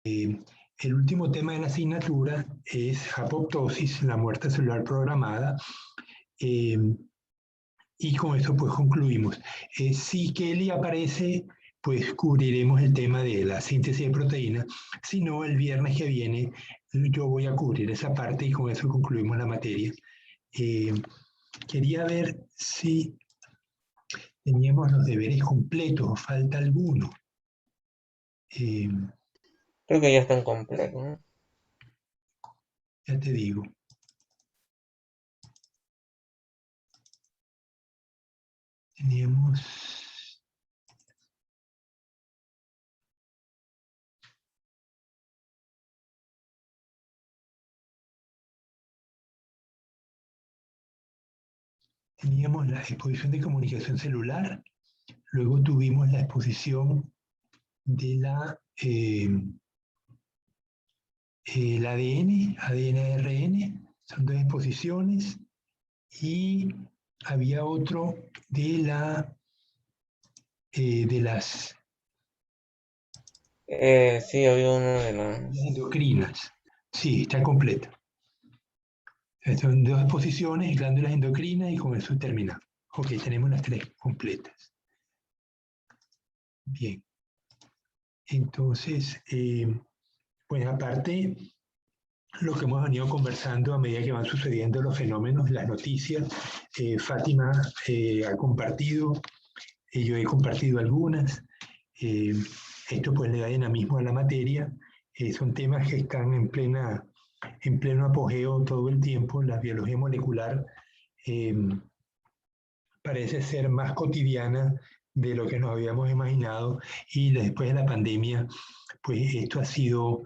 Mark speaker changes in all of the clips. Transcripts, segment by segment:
Speaker 1: El último tema de la asignatura es apoptosis, la muerte celular programada, y con eso pues concluimos. Si Kelly aparece, pues cubriremos el tema de la síntesis de proteínas. Si no, el viernes que viene yo voy a cubrir esa parte y con eso concluimos la materia. Quería ver si teníamos los deberes completos o falta alguno.
Speaker 2: Creo que ya están completos, ¿no?
Speaker 1: Ya te digo. Teníamos la exposición de comunicación celular, luego tuvimos la exposición de el ADN, ADN-ARN, son dos exposiciones, y había otro de las
Speaker 2: Sí, había uno de las...
Speaker 1: endocrinas. Sí, está completa. Son dos exposiciones, glándulas endocrinas, y con eso terminamos. Ok, tenemos las tres completas. Bien. Entonces, pues aparte, lo que hemos venido conversando a medida que van sucediendo los fenómenos, las noticias, Fátima ha compartido, yo he compartido algunas. Esto pues le da dinamismo a la materia. Son temas que están en pleno apogeo todo el tiempo. La biología molecular parece ser más cotidiana de lo que nos habíamos imaginado, y después de la pandemia, pues esto ha sido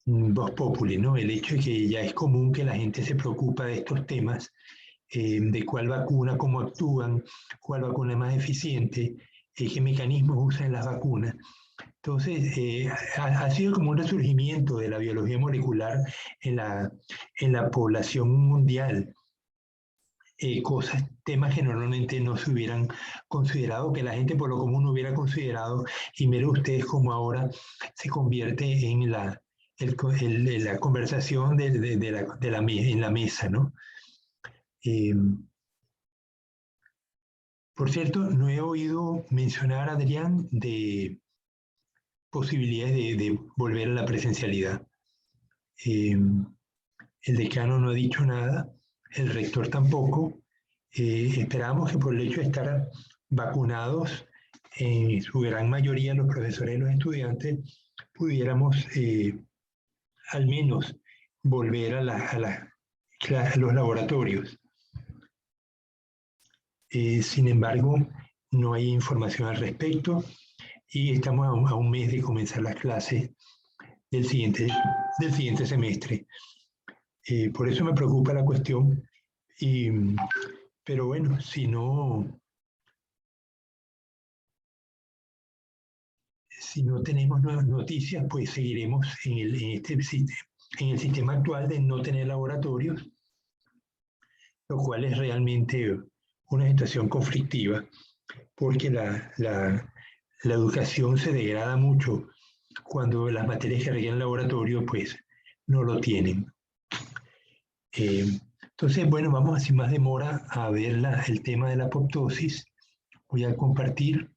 Speaker 1: vox populi, ¿no? El hecho de que ya es común que la gente se preocupa de estos temas, de cuál vacuna, cómo actúan, cuál vacuna es más eficiente, qué mecanismos usan las vacunas. Entonces, ha sido como un resurgimiento de la biología molecular en la población mundial. Temas que normalmente no se hubieran considerado, que la gente por lo común no hubiera considerado, y miren ustedes cómo ahora se convierte en la conversación en la mesa, ¿no? Eh, por cierto, no he oído mencionar, Adrián, de posibilidades de volver a la presencialidad. El decano no ha dicho nada, el rector tampoco. Esperamos que por el hecho de estar vacunados, en su gran mayoría los profesores y los estudiantes, pudiéramos al menos volver a los laboratorios. Sin embargo, no hay información al respecto y estamos a un mes de comenzar las clases del siguiente semestre. Por eso me preocupa la cuestión, pero bueno, si no tenemos nuevas noticias, pues seguiremos en el sistema actual de no tener laboratorios, lo cual es realmente una situación conflictiva, porque la educación se degrada mucho cuando las materias que requieren laboratorio, pues no lo tienen. Entonces, bueno, vamos sin más demora a ver el tema de la apoptosis. Voy a compartir.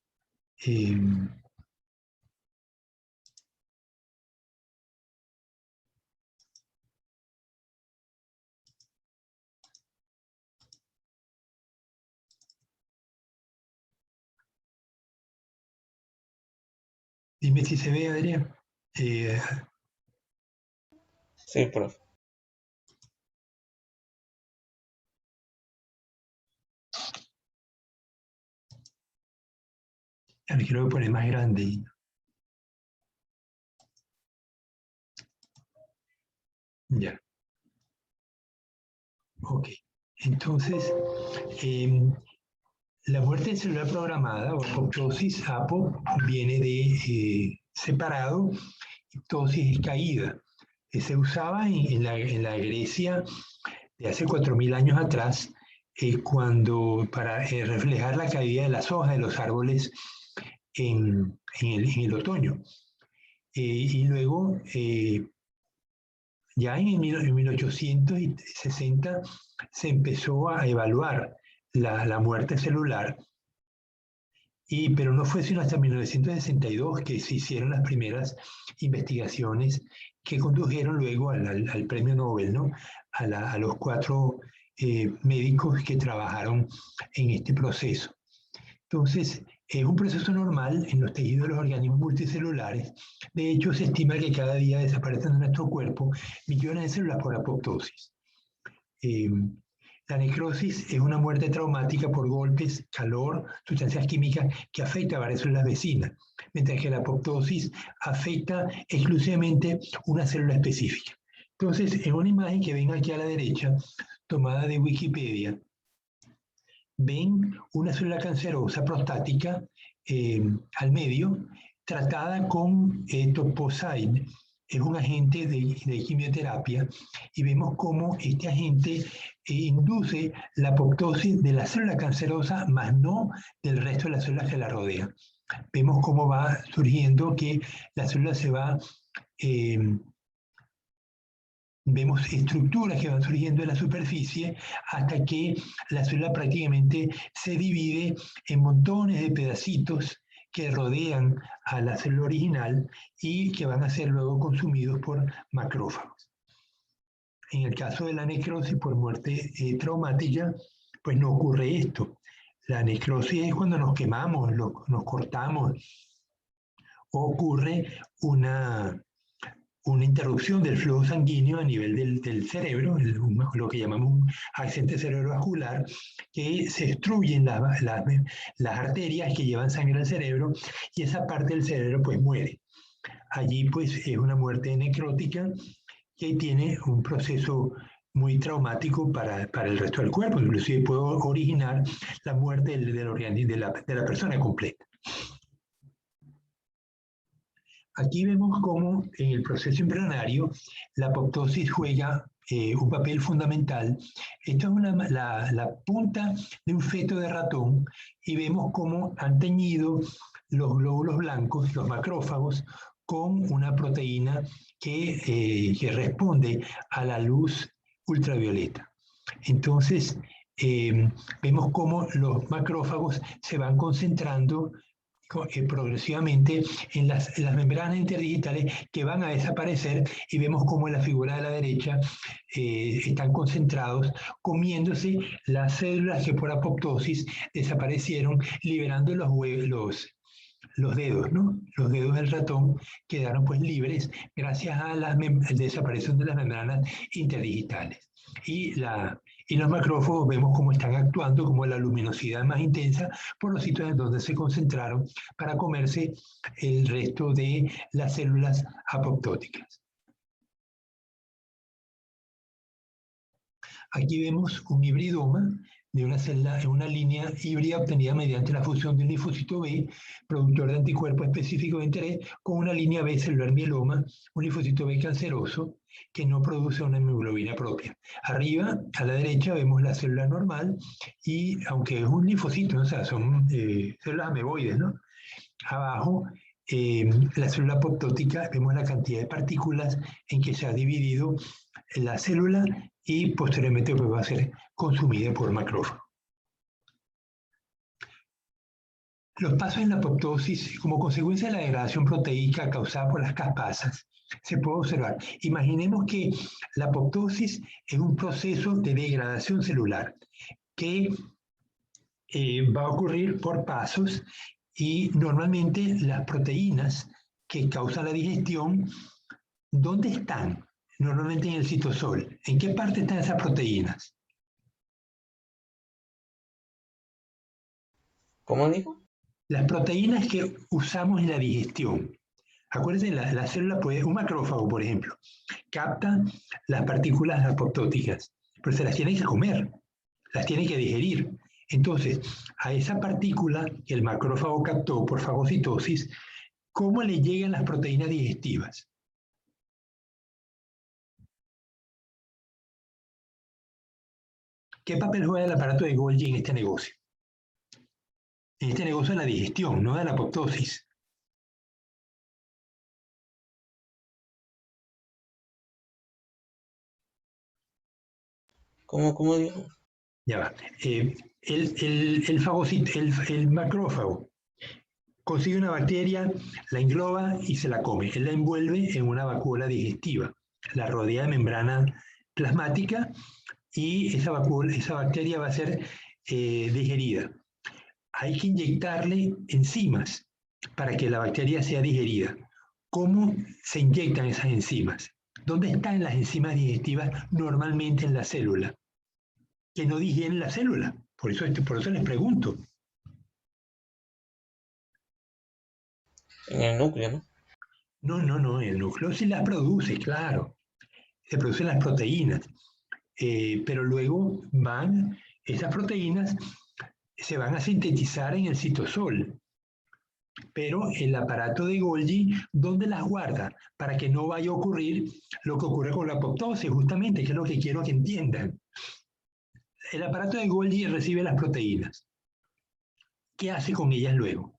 Speaker 1: Dime si se ve, Adrián.
Speaker 2: Sí, profe.
Speaker 1: Me quiero poner más grande. Ya. Ok. Entonces, la muerte celular programada o apoptosis, APO, viene de separado, y ptosis es caída. Se usaba en la Grecia de hace 4.000 años atrás, para reflejar la caída de las hojas de los árboles en el otoño. y luego, ya en 1860, se empezó a evaluar la muerte celular, pero no fue sino hasta 1962 que se hicieron las primeras investigaciones que condujeron luego al premio Nobel, ¿no? A los 4 médicos que trabajaron en este proceso. Entonces, es un proceso normal en los tejidos de los organismos multicelulares. De hecho, se estima que cada día desaparecen de nuestro cuerpo millones de células por apoptosis. La necrosis es una muerte traumática por golpes, calor, sustancias químicas que afecta a varias células vecinas, mientras que la apoptosis afecta exclusivamente una célula específica. Entonces, en una imagen que ven aquí a la derecha, tomada de Wikipedia, ven una célula cancerosa prostática al medio, tratada con toposid, es un agente de quimioterapia, y vemos cómo este agente induce la apoptosis de la célula cancerosa, más no del resto de las células que la rodean. Vemos cómo va surgiendo que la célula se va... vemos estructuras que van surgiendo en la superficie hasta que la célula prácticamente se divide en montones de pedacitos que rodean a la célula original y que van a ser luego consumidos por macrófagos. En el caso de la necrosis por muerte traumática, pues no ocurre esto. La necrosis es cuando nos quemamos, nos cortamos, o ocurre una interrupción del flujo sanguíneo a nivel del cerebro, lo que llamamos un accidente cerebrovascular, que se destruyen las arterias que llevan sangre al cerebro y esa parte del cerebro pues muere. Allí pues es una muerte necrótica que tiene un proceso muy traumático para el resto del cuerpo, inclusive puede originar la muerte del organismo de la persona completa. Aquí vemos cómo en el proceso embrionario la apoptosis juega un papel fundamental. Esto es la punta de un feto de ratón y vemos cómo han teñido los glóbulos blancos, los macrófagos, con una proteína que responde a la luz ultravioleta. Entonces, vemos cómo los macrófagos se van concentrando progresivamente en las membranas interdigitales que van a desaparecer, y vemos cómo en la figura de la derecha están concentrados comiéndose las células que por apoptosis desaparecieron, liberando los dedos, ¿no? Los dedos del ratón quedaron pues libres gracias a la desaparición de las membranas interdigitales. Y los macrófagos vemos cómo están actuando, como la luminosidad más intensa por los sitios en donde se concentraron para comerse el resto de las células apoptóticas. Aquí vemos un hibridoma de una célula en una línea híbrida obtenida mediante la fusión de un linfocito B, productor de anticuerpo específico de interés, con una línea B celular mieloma, un linfocito B canceroso que no produce una hemoglobina propia. Arriba, a la derecha, vemos la célula normal, y aunque es un linfocito, ¿no? O sea, son células ameboides, ¿no? Abajo, la célula apoptótica, vemos la cantidad de partículas en que se ha dividido la célula y posteriormente pues, va a ser consumida por macrófago. Los pasos en la apoptosis, como consecuencia de la degradación proteica causada por las caspasas, se puede observar. Imaginemos que la apoptosis es un proceso de degradación celular que va a ocurrir por pasos, y normalmente las proteínas que causan la digestión, ¿dónde están? Normalmente en el citosol. ¿En qué parte están esas proteínas?
Speaker 2: ¿Cómo dijo?
Speaker 1: Las proteínas que usamos en la digestión. Acuérdense, la célula un macrófago, por ejemplo, capta las partículas apoptóticas, pero se las tiene que comer, las tiene que digerir. Entonces, a esa partícula que el macrófago captó por fagocitosis, ¿cómo le llegan las proteínas digestivas? ¿Qué papel juega el aparato de Golgi en este negocio? En este negocio de la digestión, no de la apoptosis.
Speaker 2: ¿Cómo dijo?
Speaker 1: Ya va. El fagocito, el macrófago consigue una bacteria, la engloba y se la come. Él la envuelve en una vacuola digestiva, la rodea de membrana plasmática y esa bacteria va a ser digerida. Hay que inyectarle enzimas para que la bacteria sea digerida. ¿Cómo se inyectan esas enzimas? ¿Dónde están las enzimas digestivas normalmente en la célula? Que no digieren la célula. Por eso les pregunto.
Speaker 2: En el núcleo, ¿no?
Speaker 1: No, el núcleo sí las produce, claro. Se producen las proteínas. Pero luego esas proteínas se van a sintetizar en el citosol. Pero el aparato de Golgi, ¿dónde las guarda? Para que no vaya a ocurrir lo que ocurre con la apoptosis, justamente, que es lo que quiero que entiendan. El aparato de Golgi recibe las proteínas. ¿Qué hace con ellas luego?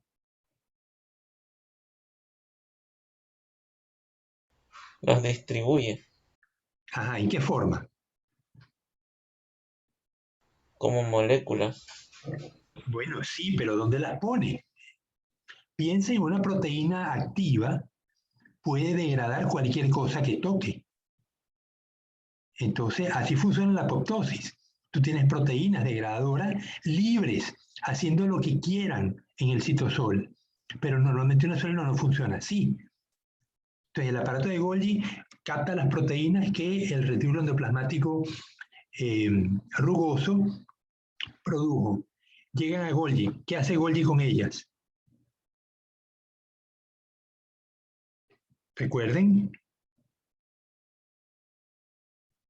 Speaker 2: Las distribuye
Speaker 1: Ajá, ¿en qué forma?
Speaker 2: como moléculas.
Speaker 1: Bueno, sí, pero ¿dónde las pone? Piensa en una proteína activa, puede degradar cualquier cosa que toque. Entonces, así funciona la apoptosis. Tú tienes proteínas degradadoras libres, haciendo lo que quieran en el citosol. Pero normalmente una célula no funciona así. Entonces, el aparato de Golgi capta las proteínas que el retículo endoplasmático rugoso produjo. Llegan a Golgi. ¿Qué hace Golgi con ellas? Recuerden.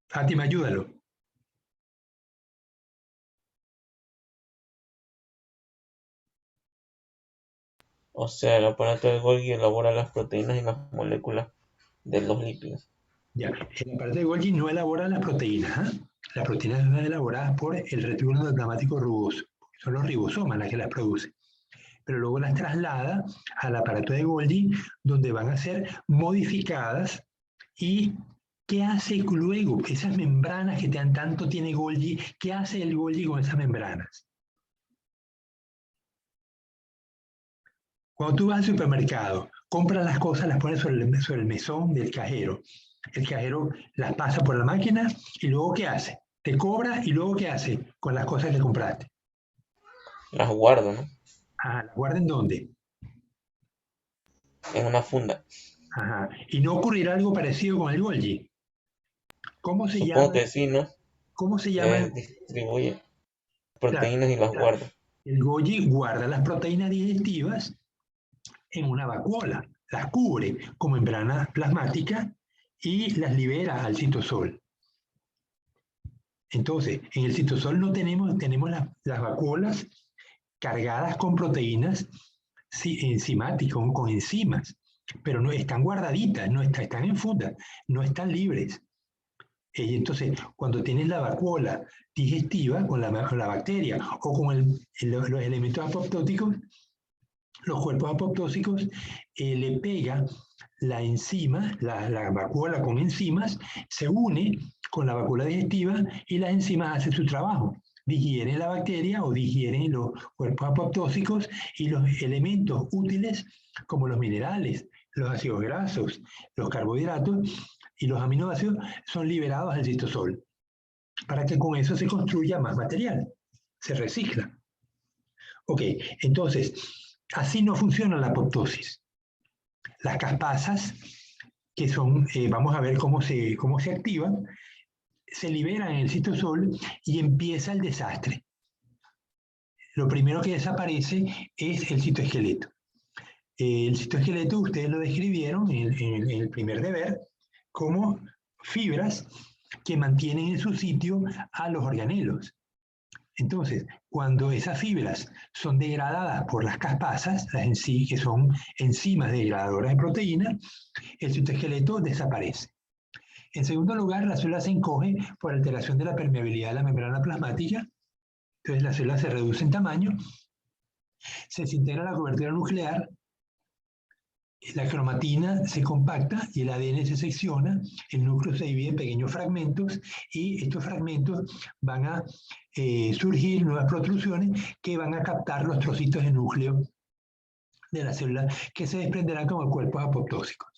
Speaker 1: Fátima, ayúdalo.
Speaker 2: O sea, el aparato de Golgi elabora las proteínas y las moléculas de los lípidos.
Speaker 1: Ya, el aparato de Golgi no elabora las proteínas. ¿Eh? Las proteínas son elaboradas por el retículo endoplasmático rugoso. Son los ribosomas las que las producen. Pero luego las traslada al aparato de Golgi, donde van a ser modificadas. ¿Y qué hace luego? Esas membranas que tanto tiene Golgi, ¿qué hace el Golgi con esas membranas? Cuando tú vas al supermercado, compras las cosas, las pones sobre el mesón del cajero. El cajero las pasa por la máquina y luego ¿qué hace? Te cobra y luego ¿qué hace con las cosas que compraste?
Speaker 2: Las guardo, ¿no?
Speaker 1: Ajá, ¿las guarda en dónde?
Speaker 2: En una funda.
Speaker 1: Ajá. Y no ocurrirá algo parecido con el Golgi. ¿Cómo se
Speaker 2: Supongo
Speaker 1: llama?
Speaker 2: que sí, ¿no?
Speaker 1: ¿Cómo se llama?
Speaker 2: Distribuye
Speaker 1: Claro,
Speaker 2: proteínas y las
Speaker 1: claro.
Speaker 2: guarda.
Speaker 1: El Golgi guarda las proteínas digestivas en una vacuola, las cubre con membrana plasmática y las libera al citosol. Entonces, en el citosol no tenemos las vacuolas cargadas con proteínas enzimáticas, con enzimas, pero no están guardaditas, están en funda, no están libres. Y entonces, cuando tienes la vacuola digestiva con la bacteria o con los elementos apoptóticos, los cuerpos apoptósicos, le pega la enzima, la vacuola con enzimas, se une con la vacuola digestiva y las enzimas hacen su trabajo. Digieren la bacteria o digieren los cuerpos apoptósicos y los elementos útiles como los minerales, los ácidos grasos, los carbohidratos y los aminoácidos son liberados al citosol para que con eso se construya más material, se recicla. Ok, entonces, así no funciona la apoptosis. Las caspasas, que son, vamos a ver cómo se activan, se liberan en el citosol y empieza el desastre. Lo primero que desaparece es el citoesqueleto. El citoesqueleto ustedes lo describieron en el primer deber como fibras que mantienen en su sitio a los organelos. Entonces, cuando esas fibras son degradadas por las caspasas, que son enzimas degradadoras de proteínas, el citoesqueleto desaparece. En segundo lugar, la célula se encoge por alteración de la permeabilidad de la membrana plasmática, entonces la célula se reduce en tamaño, se desintegra la cobertura nuclear, La cromatina se compacta y el ADN se secciona, el núcleo se divide en pequeños fragmentos y estos fragmentos van a surgir nuevas protrusiones que van a captar los trocitos de núcleo de la célula que se desprenderán como cuerpos apoptósicos.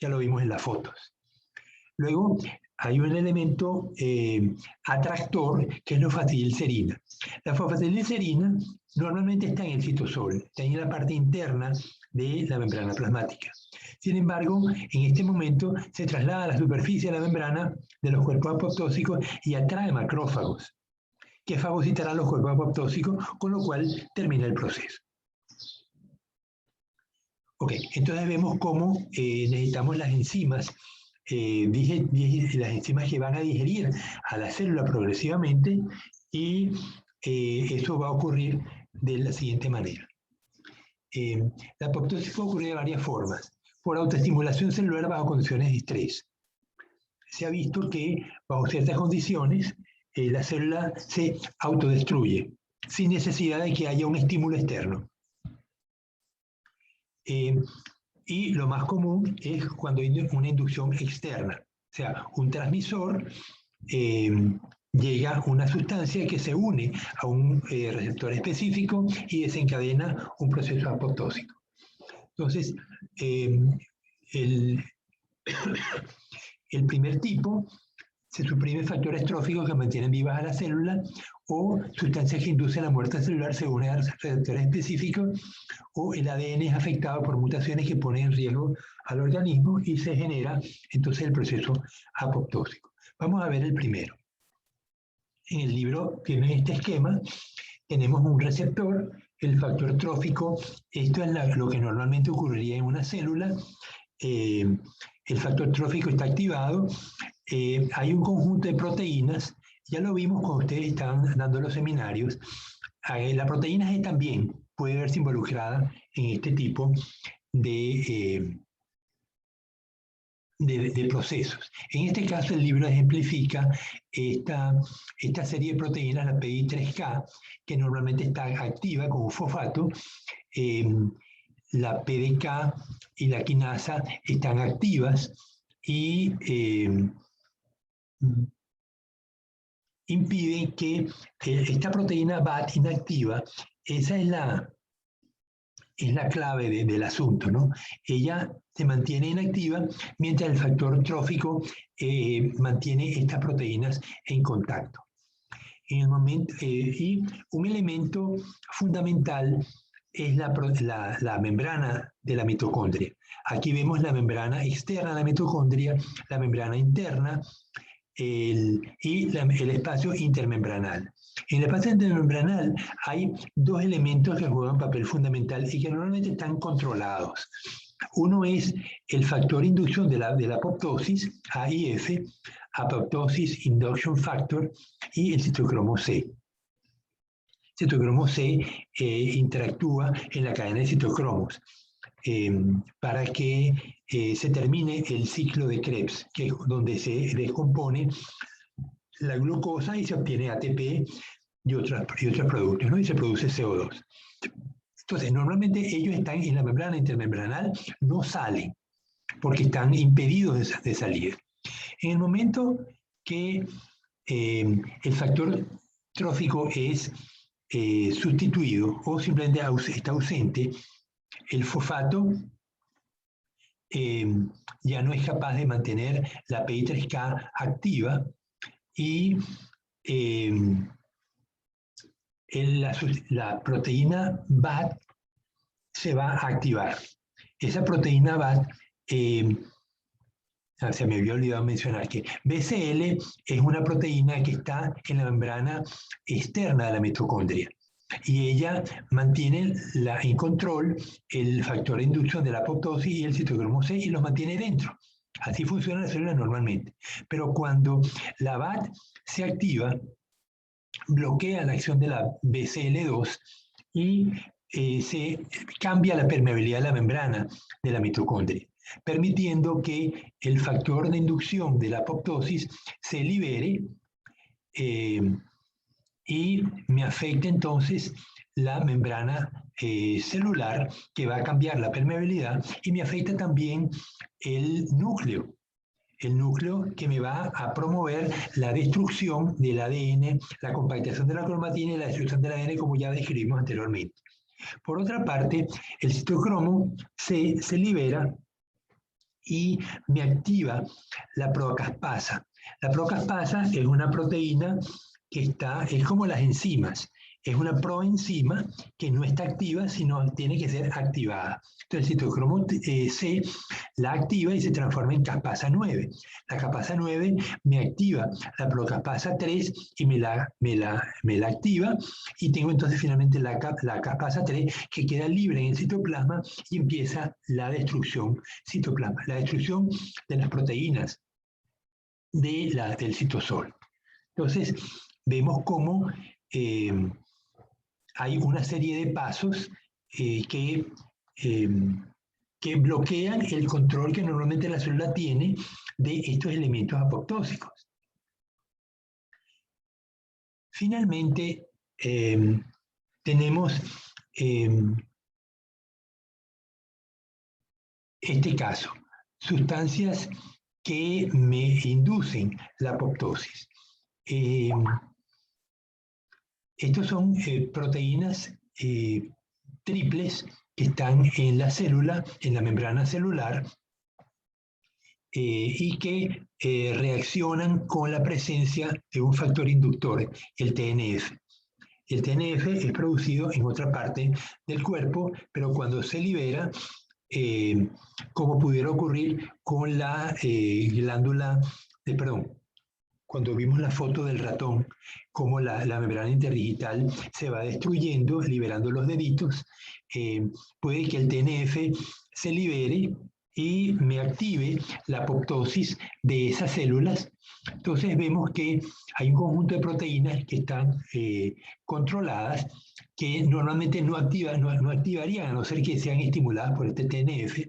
Speaker 1: Ya lo vimos en las fotos. Luego hay un elemento atractor que es la fosfatidilcerina. La fosfatidilcerina normalmente está en el citosol, está en la parte interna de la membrana plasmática. Sin embargo, en este momento se traslada a la superficie de la membrana de los cuerpos apoptósicos y atrae macrófagos, que fagocitarán los cuerpos apoptósicos, con lo cual termina el proceso. Ok, entonces vemos cómo necesitamos las enzimas, las enzimas que van a digerir a la célula progresivamente y eso va a ocurrir de la siguiente manera. La apoptosis puede ocurrir de varias formas. Por autoestimulación celular bajo condiciones de estrés. Se ha visto que bajo ciertas condiciones la célula se autodestruye sin necesidad de que haya un estímulo externo. Y lo más común es cuando hay una inducción externa, o sea, un transmisor llega una sustancia que se une a un receptor específico y desencadena un proceso apoptósico. Entonces, el primer tipo, se suprimen factores tróficos que mantienen vivas a la célula o sustancias que inducen la muerte celular según el receptor específico, o el ADN es afectado por mutaciones que ponen en riesgo al organismo y se genera entonces el proceso apoptósico. Vamos a ver el primero. En el libro tiene este esquema, tenemos un receptor, el factor trófico, esto es lo que normalmente ocurriría en una célula, el factor trófico está activado, hay un conjunto de proteínas, ya lo vimos cuando ustedes estaban dando los seminarios, la proteína G también puede verse involucrada en este tipo de procesos. En este caso, el libro ejemplifica esta serie de proteínas, la PI3K, que normalmente está activa como fosfato. La PDK y la quinasa están activas y impiden que esta proteína BAT inactiva, esa es la clave del asunto, ¿no? Ella se mantiene inactiva mientras el factor trófico mantiene estas proteínas en contacto. En el momento, y un elemento fundamental es la membrana de la mitocondria. Aquí vemos la membrana externa de la mitocondria, la membrana interna y el espacio intermembranal. En el espacio intermembranal hay dos elementos que juegan un papel fundamental y que normalmente están controlados. Uno es el factor inducción de la apoptosis, AIF, Apoptosis Induction Factor, y el citocromo C. El citocromo C interactúa en la cadena de citocromos para que se termine el ciclo de Krebs, que es donde se descompone la glucosa y se obtiene ATP y otros productos, ¿no? Y se produce CO2. Entonces, normalmente ellos están en la membrana intermembranal, no salen, porque están impedidos de salir. En el momento que el factor trófico es sustituido o simplemente está ausente, el fosfato ya no es capaz de mantener la PI3K activa y la proteína BAT se va a activar. Esa proteína BAT, se me había olvidado mencionar que BCL es una proteína que está en la membrana externa de la mitocondria y ella mantiene en control el factor de inducción de la apoptosis y el citocromo C y los mantiene dentro. Así funciona la célula normalmente. Pero cuando la BAT se activa, bloquea la acción de la BCL2 y se cambia la permeabilidad de la membrana de la mitocondria, permitiendo que el factor de inducción de la apoptosis se libere y me afecta entonces la membrana celular, que va a cambiar la permeabilidad, y me afecta también el núcleo que me va a promover la destrucción del ADN, la compactación de la cromatina y la destrucción del ADN, como ya describimos anteriormente. Por otra parte, el citocromo se libera y me activa la procaspasa. La procaspasa es una proteína que es como las enzimas, es una proenzima que no está activa, sino tiene que ser activada. Entonces el citocromo C la activa y se transforma en caspasa 9. La caspasa 9 me activa la procaspasa 3 y me la activa, y tengo entonces finalmente la caspasa 3 que queda libre en el citoplasma y empieza la destrucción citoplasma, la destrucción de las proteínas del citosol. Entonces, vemos cómo hay una serie de pasos que bloquean el control que normalmente la célula tiene de estos elementos apoptósicos. Finalmente, tenemos este caso, sustancias que me inducen la apoptosis. Estos son proteínas triples que están en la célula, en la membrana celular, y que reaccionan con la presencia de un factor inductor, el TNF. El TNF es producido en otra parte del cuerpo, pero cuando se libera, como pudiera ocurrir con la glándula, cuando vimos la foto del ratón, como la membrana interdigital se va destruyendo, liberando los deditos, puede que el TNF se libere y me active la apoptosis de esas células. Entonces vemos que hay un conjunto de proteínas que están controladas, que normalmente no activarían, a no ser que sean estimuladas por este TNF.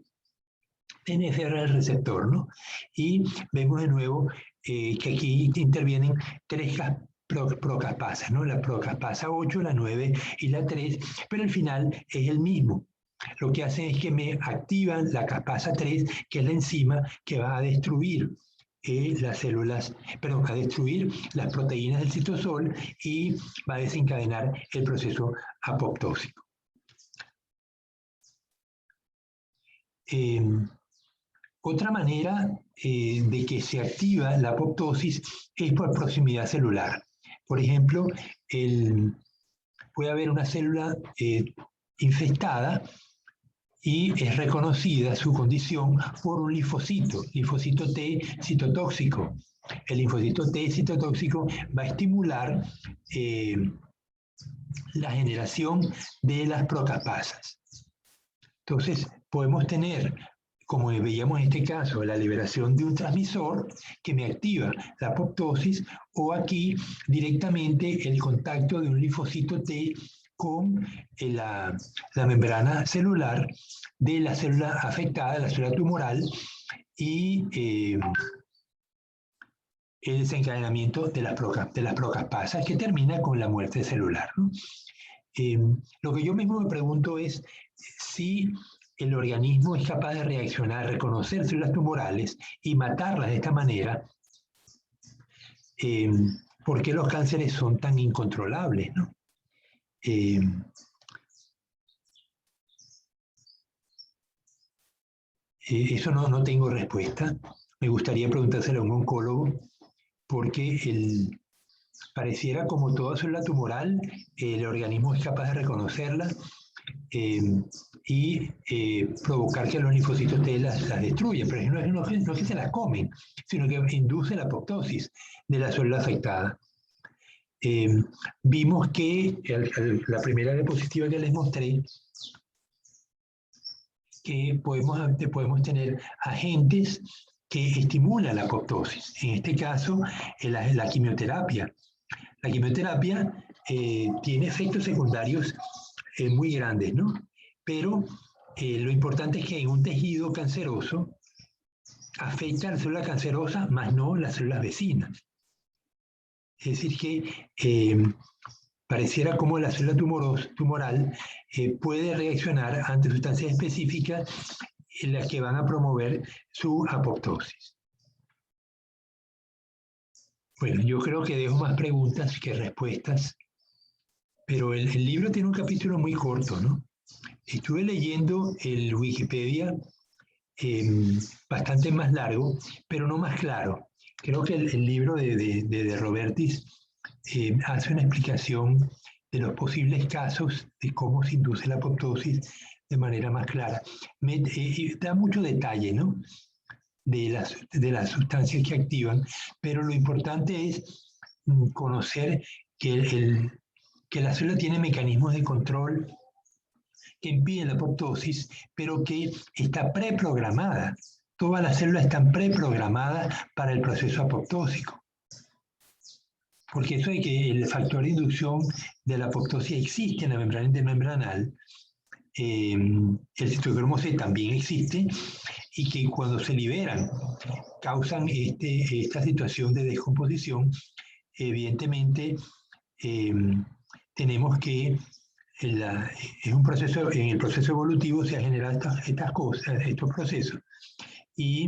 Speaker 1: TNF era el receptor, ¿no? Y vemos de nuevo que aquí intervienen tres procaspasas, ¿no? La procaspasa 8, la 9 y la 3, pero al final es el mismo. Lo que hacen es que me activan la caspasa 3, que es la enzima que va a destruir las células, a destruir las proteínas del citosol y va a desencadenar el proceso apoptósico. Otra manera de que se activa la apoptosis es por proximidad celular. Por ejemplo, puede haber una célula infestada y es reconocida su condición por un linfocito T citotóxico. El linfocito T citotóxico va a estimular la generación de las procaspasas. Entonces, podemos tener, como veíamos en este caso, la liberación de un transmisor que me activa la apoptosis, o aquí directamente el contacto de un linfocito T con la membrana celular de la célula afectada, la célula tumoral, y el desencadenamiento de las procaspasas, que termina con la muerte celular, ¿no? Lo que yo mismo me pregunto es si el organismo es capaz de reaccionar, reconocer células tumorales y matarlas de esta manera. ¿Por qué los cánceres son tan incontrolables, ¿no? Eso no tengo respuesta. Me gustaría preguntárselo a un oncólogo, porque pareciera como toda célula tumoral, el organismo es capaz de reconocerla y provocar que los linfocitos T las destruyan, pero no es que se las comen, sino que induce la apoptosis de la célula afectada. Vimos que la primera diapositiva que les mostré, que podemos tener agentes que estimulan la apoptosis. En este caso, la quimioterapia. La quimioterapia tiene efectos secundarios muy grandes, ¿no? Pero lo importante es que en un tejido canceroso afecta a la célula cancerosa, más no las células vecinas. Es decir que pareciera como la célula tumoral puede reaccionar ante sustancias específicas en las que van a promover su apoptosis. Bueno, yo creo que dejo más preguntas que respuestas, pero el libro tiene un capítulo muy corto, ¿no? Estuve leyendo el Wikipedia bastante más largo, pero no más claro. Creo que el libro de Robertis hace una explicación de los posibles casos de cómo se induce la apoptosis de manera más clara. Da mucho detalle, ¿no? De las sustancias que activan, pero lo importante es conocer que la célula tiene mecanismos de control que impiden la apoptosis, pero que está preprogramada. Todas las células están preprogramadas para el proceso apoptósico. Porque eso de que el factor de inducción de la apoptosis existe en la membrana intermembranal, el citocromo C también existe, y que cuando se liberan causan esta situación de descomposición, evidentemente tenemos que es un proceso, en el proceso evolutivo se han generado estas cosas, estos procesos, y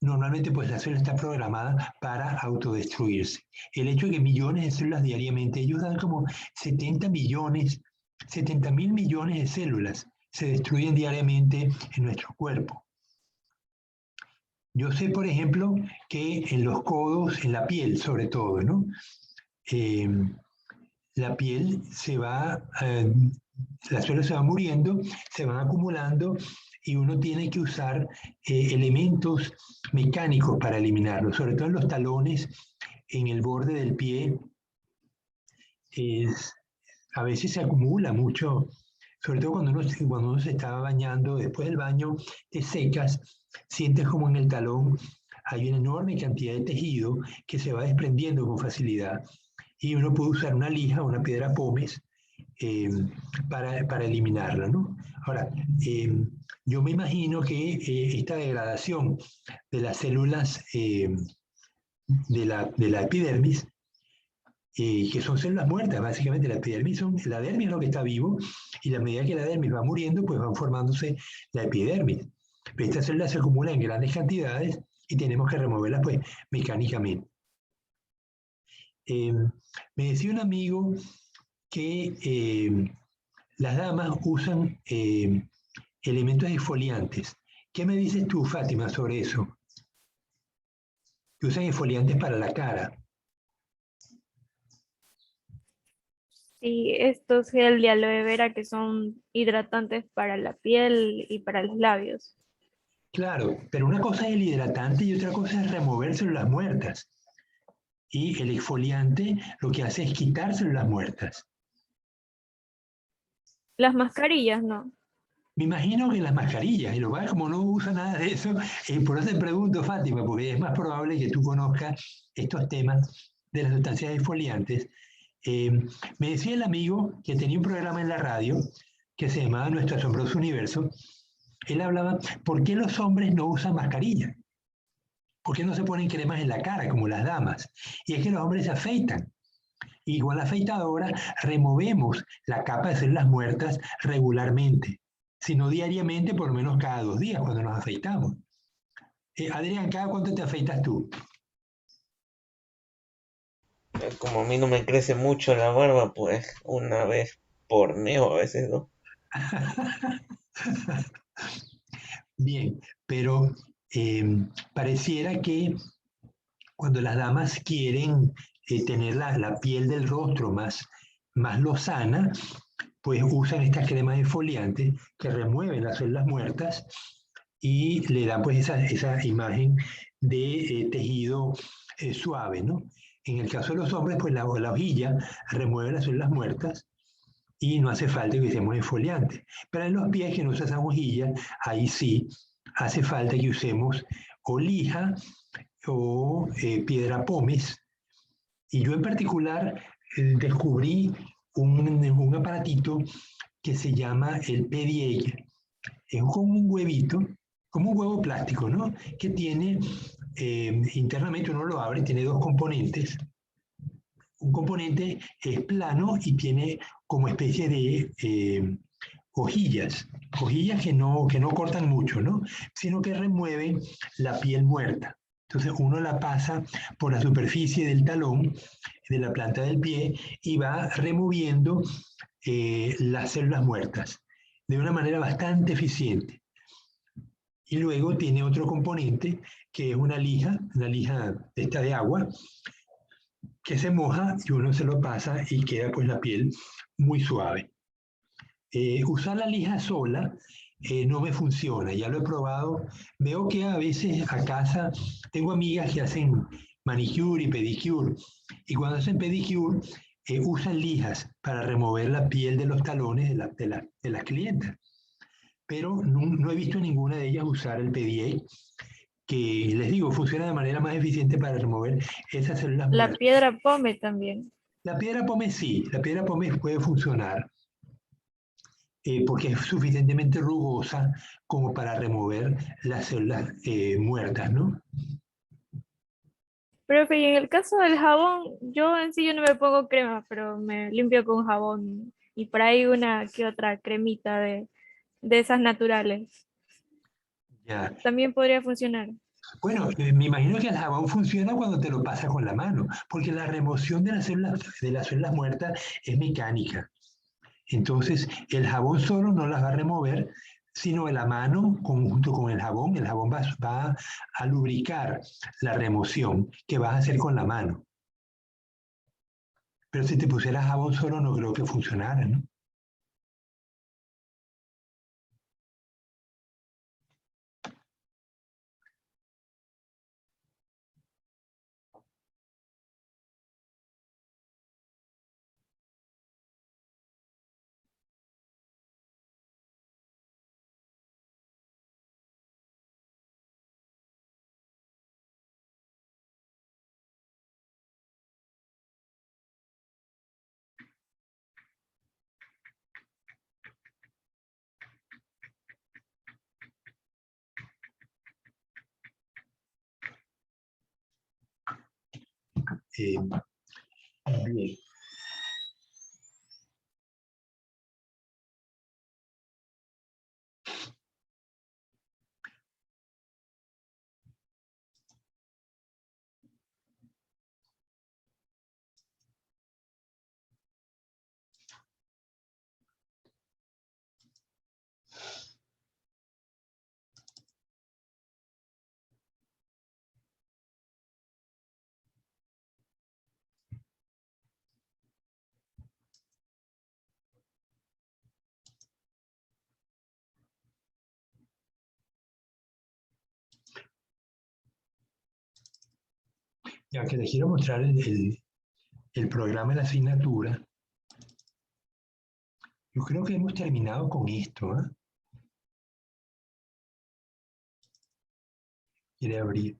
Speaker 1: normalmente pues la célula está programada para autodestruirse. El hecho de que millones de células diariamente, ellos dan como 70 mil millones de células se destruyen diariamente en nuestro cuerpo. Yo sé, por ejemplo, que en los codos, en la piel sobre todo, ¿no? La piel las células se van muriendo, se van acumulando y uno tiene que usar elementos mecánicos para eliminarlos, sobre todo en los talones, en el borde del pie. A veces se acumula mucho, sobre todo cuando uno se está bañando, después del baño te secas, sientes como en el talón hay una enorme cantidad de tejido que se va desprendiendo con facilidad. Y uno puede usar una lija, una piedra pómez, para eliminarla, ¿no? Ahora, yo me imagino que esta degradación de las células de la epidermis, que son células muertas, básicamente la dermis es lo que está vivo, y a medida que la dermis va muriendo, pues van formándose la epidermis. Pero estas células se acumulan en grandes cantidades y tenemos que removerlas pues mecánicamente. Me decía un amigo que las damas usan elementos exfoliantes. ¿Qué me dices tú, Fátima, sobre eso? Que usan exfoliantes para la cara.
Speaker 3: Sí, estos gel de aloe vera que son hidratantes para la piel y para los labios.
Speaker 1: Claro, pero una cosa es el hidratante y otra cosa es remover células muertas. Y el exfoliante lo que hace es quitar células muertas.
Speaker 3: Las mascarillas, ¿no?
Speaker 1: Me imagino que las mascarillas, y lo cual como no usa nada de eso, por eso te pregunto, Fátima, porque es más probable que tú conozcas estos temas de las sustancias exfoliantes. Me decía el amigo que tenía un programa en la radio que se llamaba Nuestro Asombroso Universo. Él hablaba, ¿por qué los hombres no usan mascarilla? ¿Por qué no se ponen cremas en la cara como las damas? Y es que los hombres se afeitan. Y con la afeitadora removemos la capa de células muertas regularmente, si no diariamente, por lo menos cada 2 días cuando nos afeitamos. Adrián, ¿cada cuánto te afeitas tú?
Speaker 2: Como a mí no me crece mucho la barba, pues una vez por mes o a veces dos.
Speaker 1: Bien, pero pareciera que cuando las damas quieren tener la piel del rostro más lozana, pues usan estas cremas exfoliantes que remueven las células muertas y le dan pues esa imagen de tejido suave, ¿no? En el caso de los hombres, pues la hojilla remueve las células muertas y no hace falta que usemos exfoliante. Pero en los pies que no se usan hojilla, ahí sí hace falta que usemos o lija o piedra pómez. Y yo en particular descubrí un aparatito que se llama el PDA. Es como un huevito, como un huevo plástico, ¿no? Que tiene internamente, uno lo abre, tiene 2 componentes. Un componente es plano y tiene como especie de hojillas que no cortan mucho, ¿no? Sino que remueven la piel muerta. Entonces uno la pasa por la superficie del talón, de la planta del pie, y va removiendo las células muertas de una manera bastante eficiente. Y luego tiene otro componente que es una lija esta de agua, que se moja y uno se lo pasa y queda pues la piel muy suave. Usar la lija sola no me funciona, ya lo he probado. Veo que a veces a casa tengo amigas que hacen manicure y pedicure, y cuando hacen pedicure usan lijas para remover la piel de los talones de las clientas. Pero no he visto ninguna de ellas usar el PDA, que les digo, funciona de manera más eficiente para remover esas células
Speaker 3: La
Speaker 1: muertas.
Speaker 3: piedra pome también.
Speaker 1: La piedra pómez sí, la piedra pómez puede funcionar porque es suficientemente rugosa como para remover las células muertas, ¿no?
Speaker 3: Profe, y en el caso del jabón, yo en sí yo no me pongo crema, pero me limpio con jabón y por ahí una que otra cremita de esas naturales.
Speaker 1: Ya.
Speaker 3: También podría funcionar.
Speaker 1: Bueno, me imagino que el jabón funciona cuando te lo pasas con la mano, porque la remoción de las células muertas es mecánica. Entonces, el jabón solo no las va a remover, sino la mano, junto con el jabón va a lubricar la remoción que vas a hacer con la mano. Pero si te pusieras jabón solo, no creo que funcionara, ¿no? Bien. Ya que les quiero mostrar el programa de la asignatura, yo creo que hemos terminado con esto, ¿eh? Quiere abrir.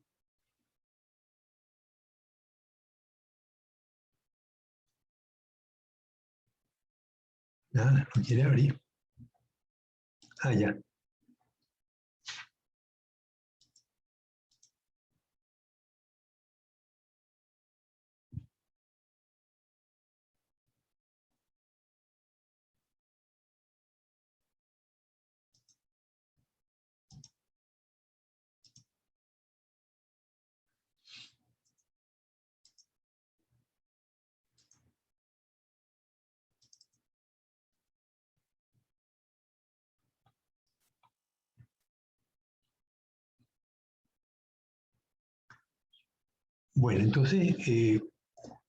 Speaker 1: Nada, no quiere abrir. Ah, ya. Bueno, entonces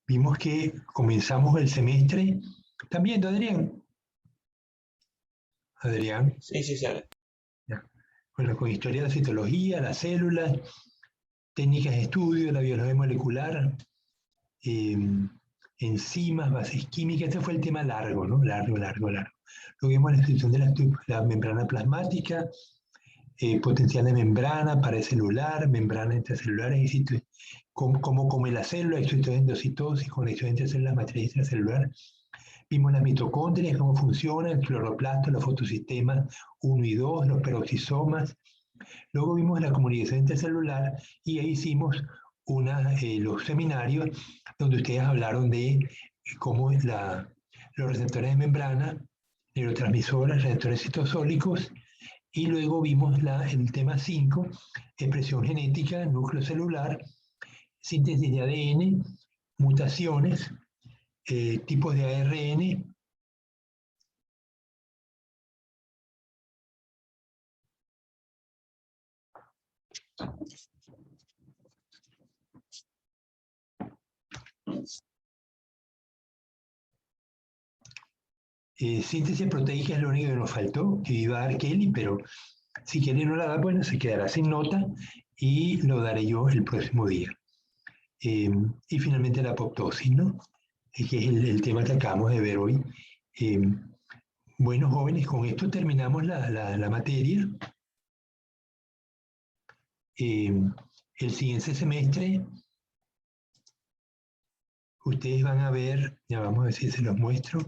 Speaker 1: vimos que comenzamos el semestre. ¿Están viendo, Adrián? Adrián,
Speaker 2: Sí, sí, sale.
Speaker 1: ya. Bueno, con historia de la citología, las células, técnicas de estudio, la biología molecular, eh, enzimas, bases químicas. Este fue el tema largo, ¿no? Largo. Luego vimos la descripción de la membrana plasmática, potencial de membrana, pared celular, membrana intracelular, cómo come la célula, exoendocitosis, conexión entre células, matriz intracelular. Vimos las mitocondrias, cómo funcionan, el cloroplasto, los fotosistemas 1 y 2, los peroxisomas. Luego vimos la comunicación intercelular y ahí hicimos los seminarios donde ustedes hablaron de cómo los receptores de membrana, neurotransmisores, receptores citosólicos, y luego vimos el tema 5, expresión genética, núcleo celular, síntesis de ADN, mutaciones, tipos de ARN. Síntesis proteica es lo único que nos faltó, que iba a dar Kelly, pero si Kelly no la da, bueno, se quedará sin nota y lo daré yo el próximo día. Y finalmente la apoptosis, ¿no? Que es el tema que acabamos de ver hoy. Bueno, jóvenes, con esto terminamos la materia. El siguiente semestre, ustedes van a ver, ya vamos a ver si se los muestro.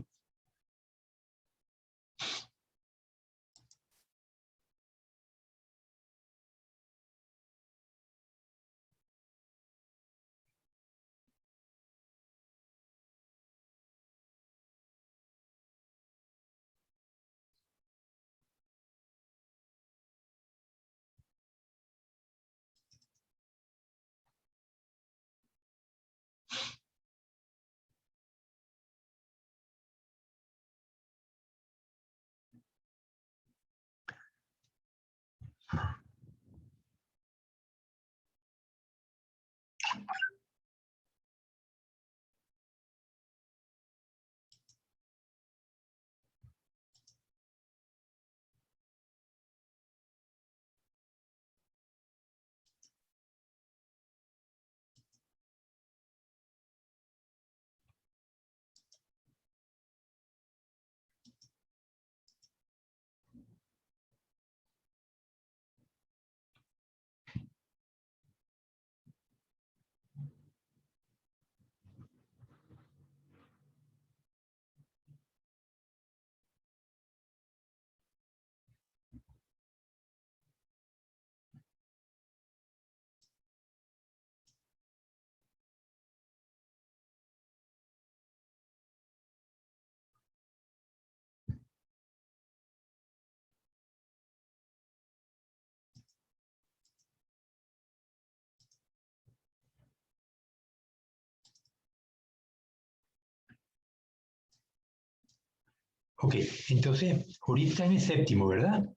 Speaker 1: Ok, entonces, ahorita en el séptimo, ¿verdad?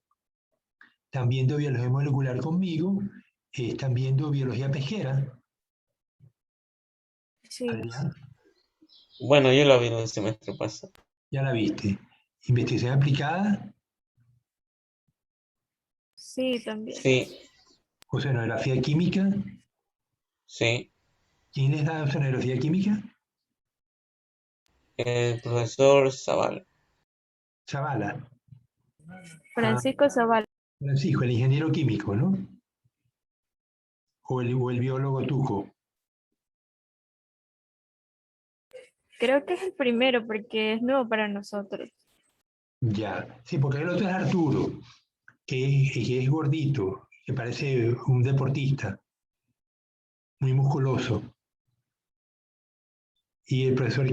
Speaker 1: Están viendo biología molecular conmigo, están viendo biología pesquera.
Speaker 3: Sí,
Speaker 1: Adrián,
Speaker 2: Bueno, yo la vi el semestre pasado.
Speaker 1: ya la viste. Investigación aplicada,
Speaker 3: sí, también.
Speaker 2: Sí,
Speaker 1: oceanografía química.
Speaker 2: sí.
Speaker 1: ¿Quién les da oceanografía química?
Speaker 2: El profesor Zavala.
Speaker 1: Zavala.
Speaker 3: Francisco Zavala.
Speaker 1: Francisco, el ingeniero químico, ¿no? O el biólogo Tuco.
Speaker 3: Creo que es el primero porque es nuevo para nosotros.
Speaker 1: Ya. Sí, porque el otro es Arturo, que es gordito, que parece un deportista, muy musculoso. Y el profesor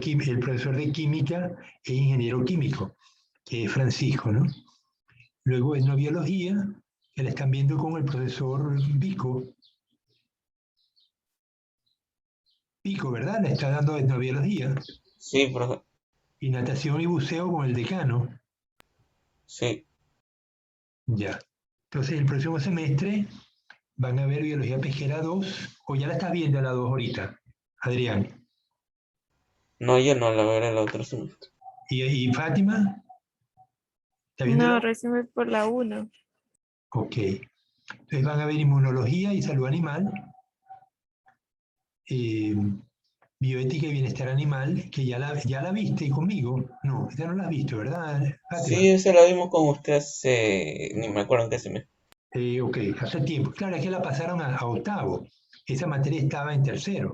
Speaker 1: de química es ingeniero químico, que es Francisco, ¿no? Luego etnobiología, que la están viendo con el profesor Pico. Pico, ¿verdad? Le está dando etnobiología.
Speaker 2: Sí, profe.
Speaker 1: Y natación y buceo con el decano.
Speaker 2: Sí.
Speaker 1: Ya. Entonces, el próximo semestre van a ver biología pesquera 2, o ya la estás viendo la 2 ahorita, Adrián.
Speaker 2: No, yo no la veré el otro semestre.
Speaker 1: ¿Y Fátima? ¿Está viendo
Speaker 3: No,
Speaker 1: la?
Speaker 3: recién voy por la 1.
Speaker 1: Ok. Entonces van a ver inmunología y salud animal, bioética y bienestar animal, que ya la viste conmigo. No, ya no la has visto, ¿verdad, Fátima?
Speaker 2: Sí, esa la vimos con usted hace... ni me acuerdo en qué semestre.
Speaker 1: Ok, hace tiempo. Claro, es que la pasaron a octavo. Esa materia estaba en tercero.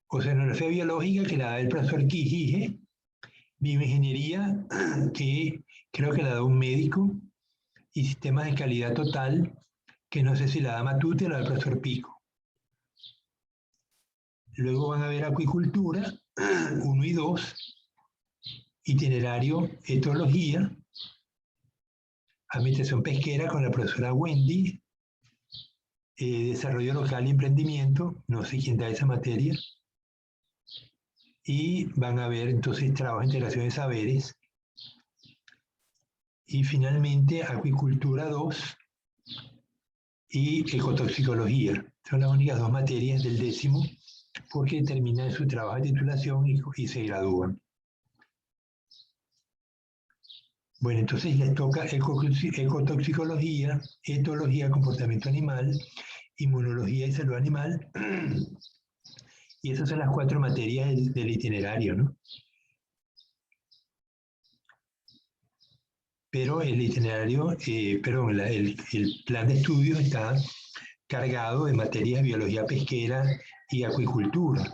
Speaker 1: Oceanografía biológica, que la da el profesor Quijije. Bioingeniería, que creo que la da un médico. Y sistemas de calidad total, que no sé si la da Matute o la da el profesor Pico. Luego van a ver acuicultura 1 y 2, itinerario, etología, administración pesquera con la profesora Wendy, desarrollo local y emprendimiento, no sé quién da esa materia, y van a ver entonces trabajo de integración de saberes, y finalmente acuicultura 2 y ecotoxicología. Son las únicas 2 materias del 10º porque terminan su trabajo de titulación y se gradúan. Bueno, entonces les toca ecotoxicología, etología, comportamiento animal, inmunología y salud animal, y esas son las 4 materias del itinerario, ¿no? Pero el itinerario, perdón, el plan de estudios está cargado de materias de biología pesquera y acuicultura.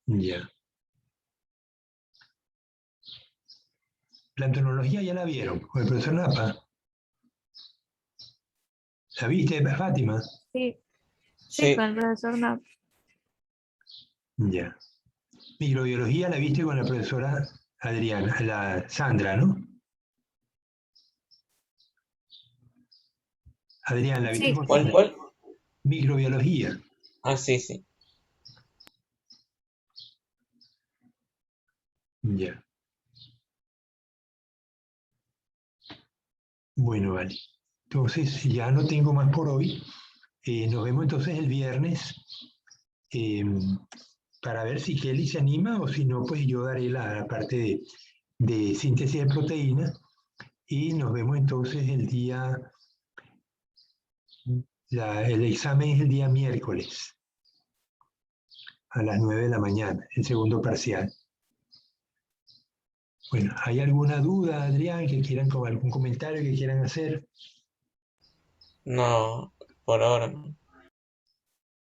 Speaker 1: Ya. Plantonología ya la vieron, con el profesor Napa. ¿La viste, Fátima?
Speaker 3: Sí, sí,
Speaker 2: Sí,
Speaker 3: con el profesor Nap.
Speaker 1: Ya. Microbiología la viste con la profesora Adriana, la Sandra, ¿no? Adrián, ¿la viste
Speaker 3: Sí,
Speaker 1: con
Speaker 2: ¿cuál,
Speaker 1: Sandra?
Speaker 2: cuál?
Speaker 1: Microbiología.
Speaker 2: Ah, sí, sí.
Speaker 1: Ya. Bueno, vale. Entonces, ya no tengo más por hoy. Nos vemos entonces el viernes para ver si Kelly se anima o si no, pues yo daré la parte de síntesis de proteínas y nos vemos entonces el día, el examen es el día miércoles a las 9 de la mañana, el segundo parcial. Bueno, ¿hay alguna duda, Adrián, que quieran, con algún comentario que quieran hacer?
Speaker 2: No, por ahora no.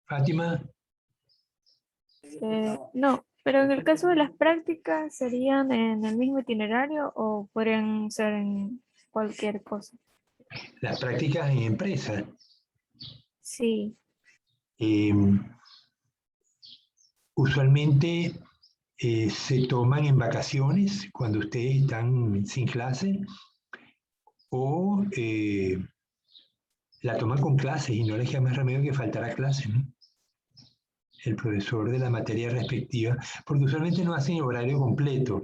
Speaker 1: Fátima,
Speaker 3: no, pero en el caso de las prácticas, ¿serían en el mismo itinerario o podrían ser en cualquier cosa?
Speaker 1: las prácticas en empresa.
Speaker 3: Sí,
Speaker 1: eh, Usualmente se toman en vacaciones cuando ustedes están sin clase o la toman con clases y no les queda más remedio que faltar a clase, ¿no? El profesor de la materia respectiva, porque usualmente no hacen horario completo,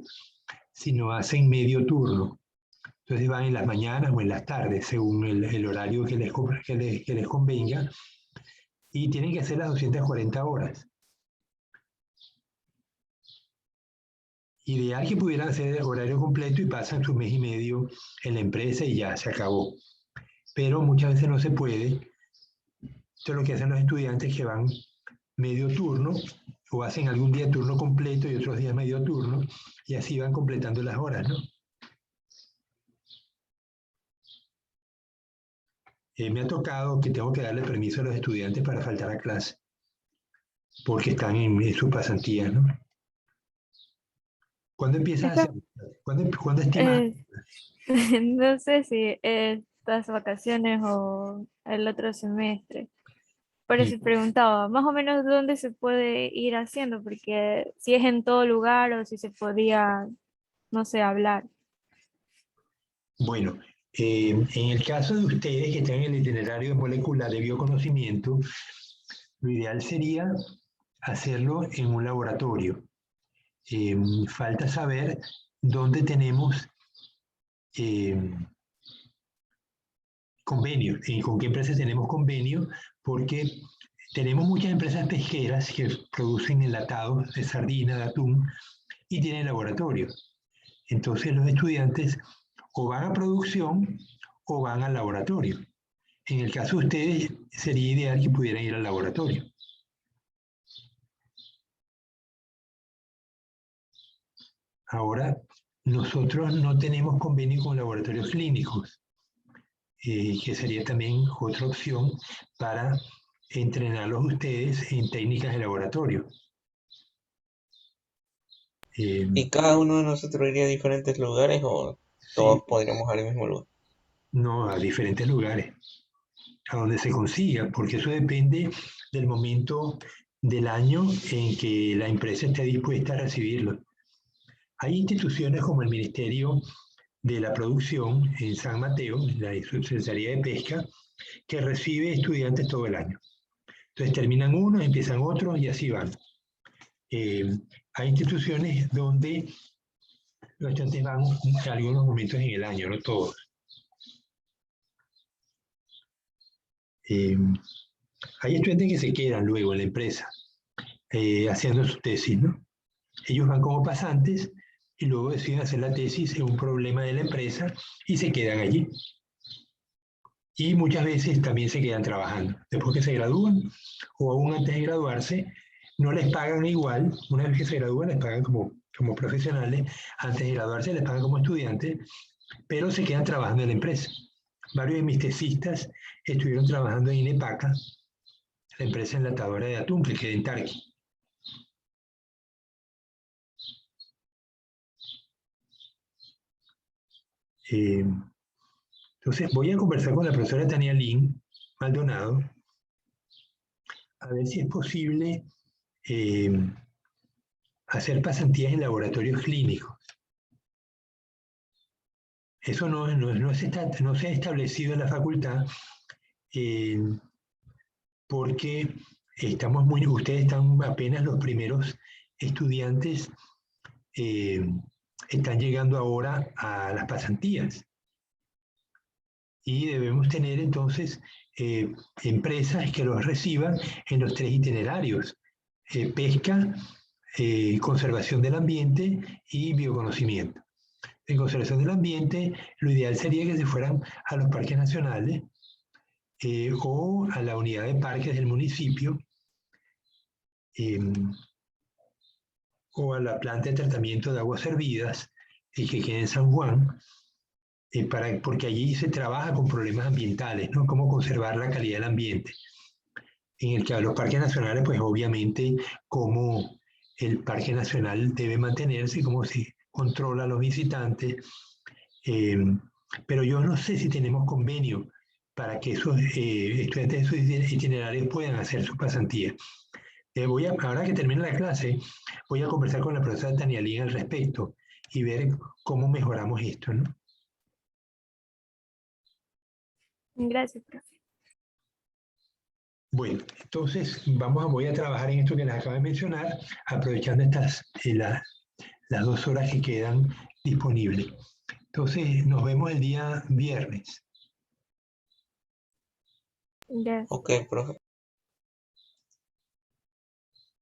Speaker 1: sino hacen medio turno. Entonces van en las mañanas o en las tardes, según el horario que les convenga, y tienen que hacer las 240 horas. Ideal que pudieran hacer horario completo y pasan su mes y medio en la empresa y ya se acabó. Pero muchas veces no se puede. Esto es lo que hacen los estudiantes que van medio turno o hacen algún día turno completo y otros días medio turno y así van completando las horas, ¿no? Me ha tocado que tengo que darle permiso a los estudiantes para faltar a clase porque están en sus pasantías, ¿no? ¿Cuándo empiezas a
Speaker 3: está,
Speaker 1: hacer? ¿Cuándo estimas?
Speaker 3: eh, no sé si estas vacaciones o el otro semestre. Por eso preguntaba, más o menos dónde se puede ir haciendo, porque si es en todo lugar o si se podía, no sé, hablar.
Speaker 1: Bueno, en el caso de ustedes que están en el itinerario molecular de bioconocimiento, lo ideal sería hacerlo en un laboratorio. Falta saber dónde tenemos eh, convenio, con qué empresas tenemos convenio, porque tenemos muchas empresas pesqueras que producen enlatados de sardina, de atún, y tienen laboratorios. Entonces los estudiantes o van a producción o van al laboratorio. En el caso de ustedes, sería ideal que pudieran ir al laboratorio. Ahora, nosotros no tenemos convenio con laboratorios clínicos, que sería también otra opción para entrenarlos ustedes en técnicas de laboratorio. Eh,
Speaker 2: ¿Y cada uno de nosotros iría a diferentes lugares o
Speaker 1: sí,
Speaker 2: todos podríamos al mismo lugar?
Speaker 1: No, a diferentes lugares, a donde se consiga, porque eso depende del momento del año en que la empresa esté dispuesta a recibirlo. Hay instituciones como el Ministerio de la Producción en San Mateo, la Subsecretaría de Pesca, que recibe estudiantes todo el año. Entonces terminan unos, empiezan otros y así van. Hay instituciones donde los estudiantes van en algunos momentos en el año, no todos. Hay estudiantes que se quedan luego en la empresa haciendo su tesis, ¿no? Ellos van como pasantes y luego deciden hacer la tesis en un problema de la empresa y se quedan allí. Y muchas veces también se quedan trabajando. Después que se gradúan o aún antes de graduarse, no les pagan igual. Una vez que se gradúan, les pagan como profesionales. Antes de graduarse, les pagan como estudiantes, pero se quedan trabajando en la empresa. Varios de mis tesistas estuvieron trabajando en Inepaca, la empresa enlatadora de atún que queda en Tarqui. Entonces, voy a conversar con la profesora Tania Lynn Maldonado a ver si es posible hacer pasantías en laboratorios clínicos. Eso no se ha establecido en la facultad porque ustedes están apenas los primeros estudiantes, están llegando ahora a las pasantías. Y debemos tener entonces empresas que los reciban en los 3 itinerarios: pesca, conservación del ambiente y bioconocimiento. En conservación del ambiente, lo ideal sería que se fueran a los parques nacionales o a la unidad de parques del municipio o a la planta de tratamiento de aguas servidas que queda en San Juan, porque allí se trabaja con problemas ambientales, ¿no? Cómo conservar la calidad del ambiente. En el que a los parques nacionales, pues obviamente, cómo el parque nacional debe mantenerse, cómo se controla a los visitantes. Pero yo no sé si tenemos convenio para que esos estudiantes de esos itinerarios puedan hacer su pasantía. Ahora que termine la clase, voy a conversar con la profesora Tania Lynn al respecto y ver cómo mejoramos esto, ¿no?
Speaker 3: Gracias, profe.
Speaker 1: Bueno, entonces voy a trabajar en esto que les acabo de mencionar, aprovechando las 2 horas que quedan disponibles. Entonces, nos vemos el día viernes.
Speaker 3: Gracias.
Speaker 2: Ok, profe.